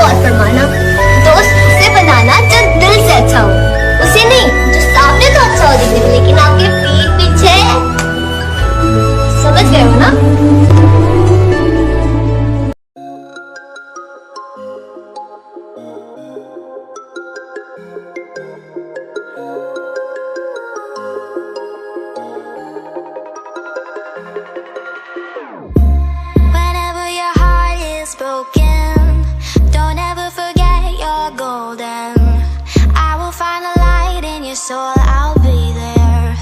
और फरमाना, दोस्त उसे बनाना जो दिल से अच्छा हो, उसे नहीं जो सामने तो अच्छा हो दिखे लेकिन आपके पीठ पीछे। समझ गए हो ना? Whenever your heart is broken, don't ever forget you're golden. I will find a light in your soul, I'll be there.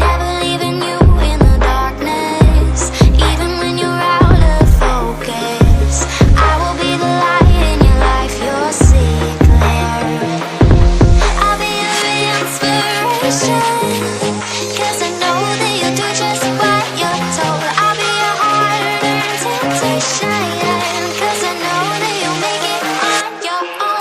Never leaving you in the darkness, even when you're out of focus. I will be the light in your life, you'll see it clear. I'll be your inspiration, 'cause I know that you'll do just what you're told. I'll be your hard-earned temptation, 'cause I know that you'll make it on your own.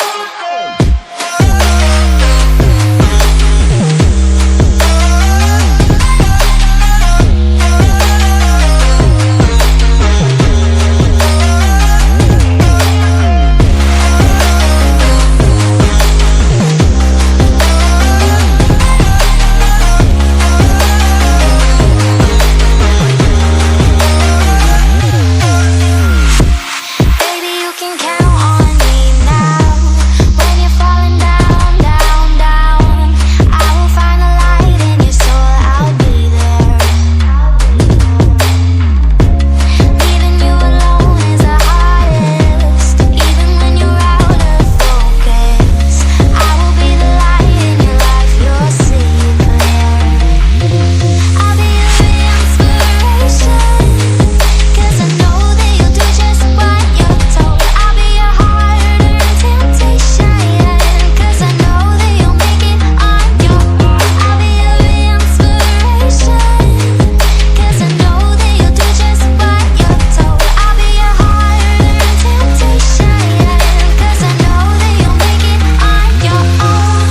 Baby, you can count on me now. When you're falling down, down, down, I will find a light in your soul, I'll be there. Leaving you alone is the hardest, even when you're out of focus. I will be the light in your life, you'll see it clear. I'll be your inspiration, 'cause I know that you'll do just what you're told. I'll be your hard-earned temptation, 'cause I know that you'll make it on your own. I'll be your inspiration, 'cause I know that you'll do just what you're told. I'll be your hard-earned temptation, 'cause I know that you'll make it on your own.